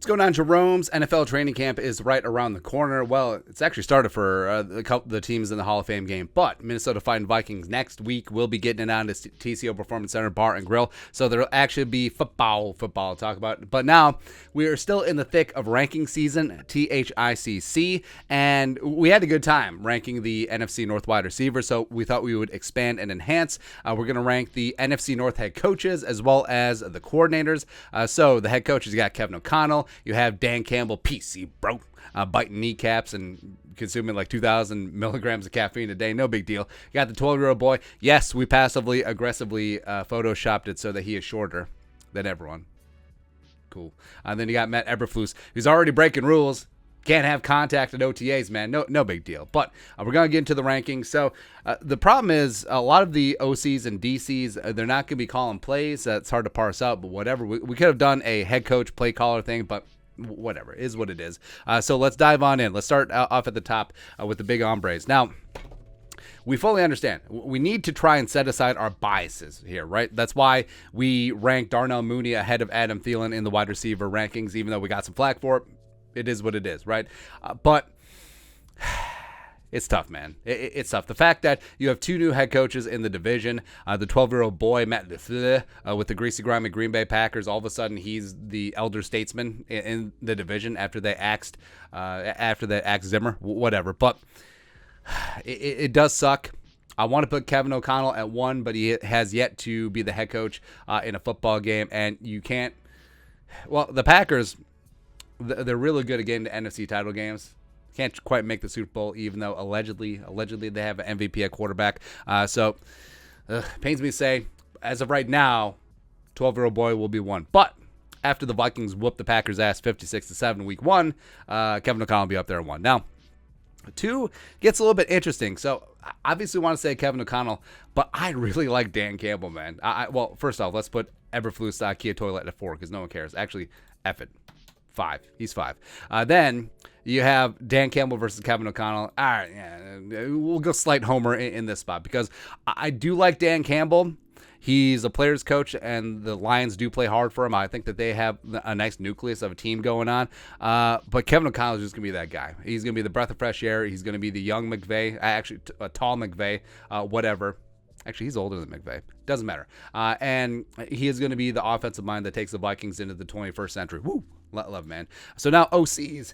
going on, Jerome's? NFL training camp is right around the corner. Well, it's actually started for the teams in the Hall of Fame game, but Minnesota Fighting Vikings next week will be getting it on to TCO Performance Center Bar and Grill, so there'll actually be football to talk about. But now we are still in the thick of ranking season, THICC, and we had a good time ranking the NFC North wide receivers, so we thought we would expand and enhance. We're going to rank the NFC North head coaches as well as the coordinators. So the head coaches, you got Kevin O'Connell. You have Dan Campbell, PC bro, biting kneecaps and consuming like 2,000 milligrams of caffeine a day. No big deal. You got the 12-year-old boy. Yes, we passively, aggressively photoshopped it so that he is shorter than everyone. Cool. And then you got Matt Eberflus, who's already breaking rules. Can't have contact at OTAs, man. No big deal. But we're going to get into the rankings. So the problem is a lot of the OCs and DCs, they're not going to be calling plays. It's hard to parse out, but whatever. We could have done a head coach play caller thing, but whatever. It is what it is. So let's dive on in. Let's start off at the top with the big hombres. Now, we fully understand. We need to try and set aside our biases here, right? That's why we ranked Darnell Mooney ahead of Adam Thielen in the wide receiver rankings, even though we got some flack for it. It is what it is, right? But it's tough, man. It's tough. The fact that you have two new head coaches in the division, the 12-year-old boy, Matt LaFleur, with the Greasy, Grimy Green Bay Packers, all of a sudden he's the elder statesman in the division after they axed Zimmer, whatever. But it does suck. I want to put Kevin O'Connell at 1, but he has yet to be the head coach in a football game, and you can't. Well, the Packers, they're really good at getting to NFC title games. Can't quite make the Super Bowl, even though allegedly they have an MVP at quarterback. So pains me to say, as of right now, 12-year-old boy will be 1. But after the Vikings whoop the Packers' ass 56-7 week 1, Kevin O'Connell will be up there at 1. Now, 2 gets a little bit interesting. So I obviously want to say Kevin O'Connell, but I really like Dan Campbell, man. Well, first off, let's put Eberflus IKEA toilet at 4 because no one cares. Actually, F it. 5. He's 5. Then you have Dan Campbell versus Kevin O'Connell. All right, yeah, we'll go slight homer in this spot because I do like Dan Campbell. He's a player's coach, and the Lions do play hard for him. I think that they have a nice nucleus of a team going on. But Kevin O'Connell is just going to be that guy. He's going to be the breath of fresh air. He's going to be the young McVay, actually a tall McVay, whatever. Actually, he's older than McVay. Doesn't matter. And he is going to be the offensive mind that takes the Vikings into the 21st century. Woo! Love, man. So now OCs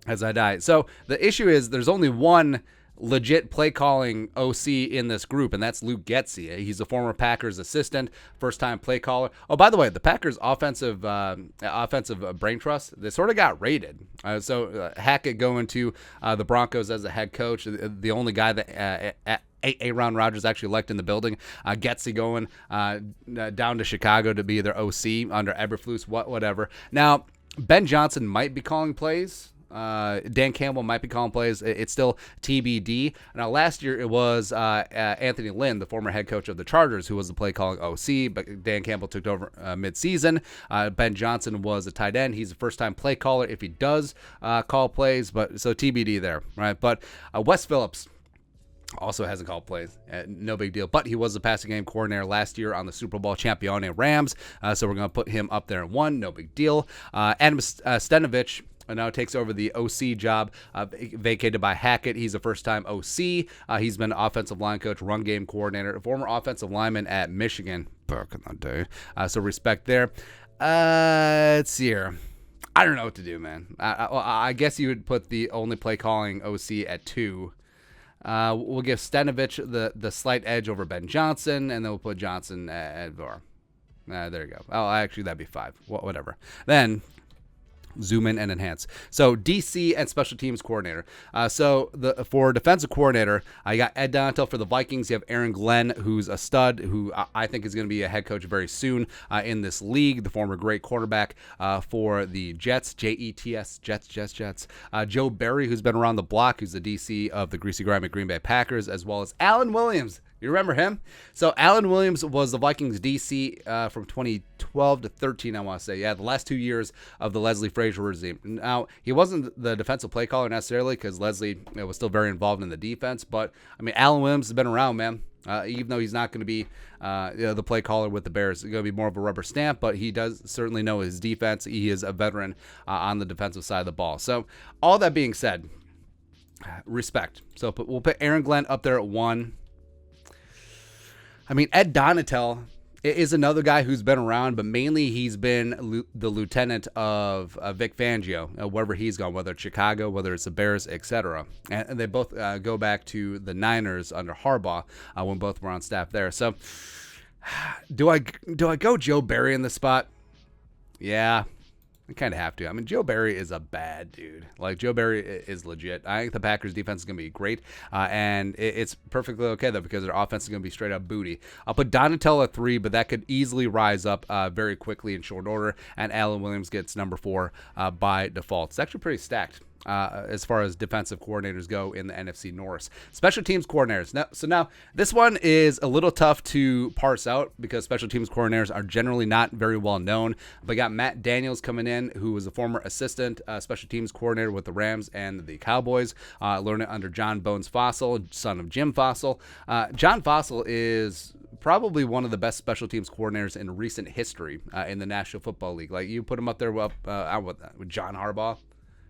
as I die. So the issue is there's only one legit play calling OC in this group, and that's Luke Getze. He's a former Packers assistant, first time play caller. Oh, by the way, the Packers offensive brain trust, they sort of got raided. So Hackett going to the Broncos as a head coach, the only guy that Aaron Rodgers actually elect in the building. Getze going down to Chicago to be their OC under Eberflus, whatever. Now, Ben Johnson might be calling plays. Dan Campbell might be calling plays. It's still TBD. Now, last year it was Anthony Lynn, the former head coach of the Chargers, who was the play calling OC, but Dan Campbell took over mid-season. Ben Johnson was a tight end. He's a first-time play caller if he does call plays, but so TBD there, right? But Wes Phillips also hasn't called plays. No big deal. But he was the passing game coordinator last year on the Super Bowl champione Rams. So we're going to put him up there in 1. No big deal. Adam Stenovich now takes over the OC job vacated by Hackett. He's a first-time OC. He's been offensive line coach, run game coordinator, former offensive lineman at Michigan back in the day. So respect there. Let's see here. I don't know what to do, man. I guess you would put the only play calling OC at 2. We'll give Stenovich the slight edge over Ben Johnson, and then we'll put Johnson at Var. There you go. Oh, actually, that'd be 5. Whatever. Then zoom in and enhance. So DC and special teams coordinator. For defensive coordinator, I got Ed Donatell for the Vikings. You have Aaron Glenn, who's a stud, who I think is going to be a head coach very soon in this league. The former great quarterback for the Jets, Jets. Joe Barry, who's been around the block, who's the DC of the Greasy, Grimy Green Bay Packers, as well as Alan Williams. You remember him? So Alan Williams was the Vikings DC from 2012 to 13, I want to say. Yeah, the last 2 years of the Leslie Frazier regime. Now, he wasn't the defensive play caller necessarily because Leslie was still very involved in the defense. But, I mean, Alan Williams has been around, man. Even though he's not going to be the play caller with the Bears. He's going to be more of a rubber stamp, but he does certainly know his defense. He is a veteran on the defensive side of the ball. So all that being said, respect. So we'll put Aaron Glenn up there at 1. I mean, Ed Donatel is another guy who's been around, but mainly he's been the lieutenant of Vic Fangio, wherever he's gone, whether it's Chicago, whether it's the Bears, etc. And they both go back to the Niners under Harbaugh when both were on staff there. So do I go Joe Barry in this spot? Yeah. I kind of have to. I mean, Joe Barry is a bad dude. Like, Joe Barry is legit. I think the Packers' defense is going to be great, and it's perfectly okay, though, because their offense is going to be straight-up booty. I'll put Donatello at 3, but that could easily rise up very quickly in short order, and Alan Williams gets number 4 by default. It's actually pretty stacked. As far as defensive coordinators go in the NFC North. Special teams coordinators. Now, this one is a little tough to parse out because special teams coordinators are generally not very well known. But we got Matt Daniels coming in, who was a former assistant special teams coordinator with the Rams and the Cowboys, learning under John Bones Fossil, son of Jim Fossil. John Fossil is probably one of the best special teams coordinators in recent history in the National Football League. Like, you put him up there with John Harbaugh.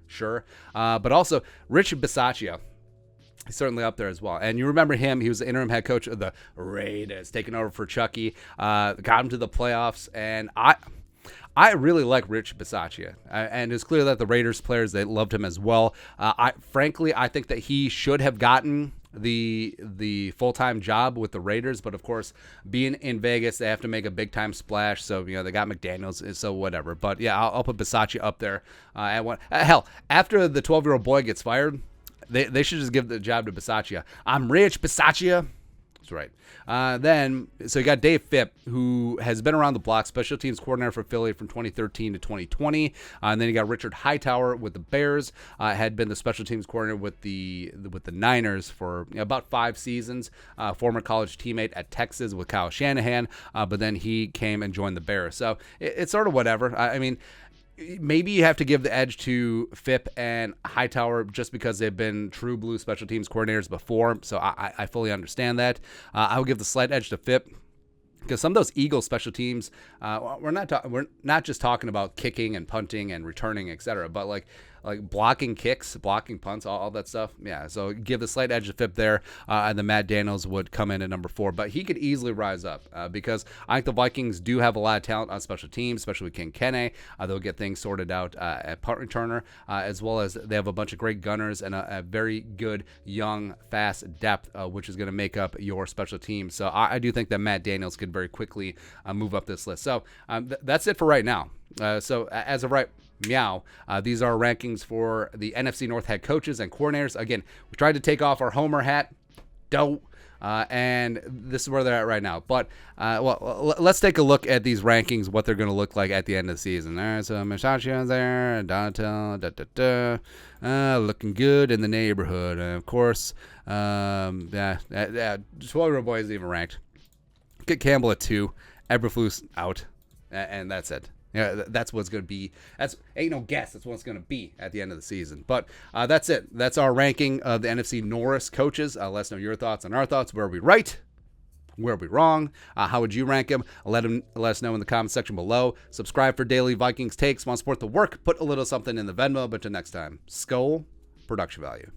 Sure. But also Rich Besacchio. He's certainly up there as well. And you remember him. He was the interim head coach of the Raiders, taking over for Chucky. Got him to the playoffs. And I really like Rich Bisaccia. And it's clear that the Raiders players, they loved him as well. Frankly, I think that he should have gotten the full-time job with the Raiders, but of course, being in Vegas, they have to make a big-time splash, so they got McDaniels, so whatever. But yeah, I'll put Bisaccia up there at 1. Hell, after the 12-year-old boy gets fired, they should just give the job to Bisaccia. I'm Rich Bisaccia. That's right. So you got Dave Phipp, who has been around the block, special teams coordinator for Philly from 2013 to 2020. And then you got Richard Hightower with the Bears, had been the special teams coordinator with the Niners for about 5 seasons. Former college teammate at Texas with Kyle Shanahan, but then he came and joined the Bears. So it's sort of whatever. I mean, maybe you have to give the edge to Phipp and Hightower just because they've been true blue special teams coordinators before. So I fully understand that. I would give the slight edge to Phipp because some of those Eagles special teams, we're not just talking about kicking and punting and returning, etc., but like blocking kicks, blocking punts, all that stuff. Yeah, so give the slight edge to Phipp there, and then Matt Daniels would come in at number 4. But he could easily rise up because I think the Vikings do have a lot of talent on special teams, especially with King Kene. They'll get things sorted out at punt returner, as well as they have a bunch of great gunners and a very good young, fast depth, which is going to make up your special team. So I do think that Matt Daniels could very quickly move up this list. So that's it for right now. So as of right meow, these are our rankings for the NFC North head coaches and coordinators. Again, we tried to take off our Homer hat. And this is where they're at right now. But, let's take a look at these rankings, what they're going to look like at the end of the season. All right, so Besacchio there, Donatel, looking good in the neighborhood. And of course, 12-year-old boy isn't even ranked. Get Campbell at 2, Eberlus out, and that's it. Yeah, that's what's going to be. Ain't no guess. That's what it's going to be at the end of the season. But that's it. That's our ranking of the NFC Norris coaches. Let us know your thoughts on our thoughts. Where are we right? Where are we wrong? How would you rank them? Let us know in the comment section below. Subscribe for daily Vikings takes. Want to support the work? Put a little something in the Venmo. But until next time, Skull Production Value.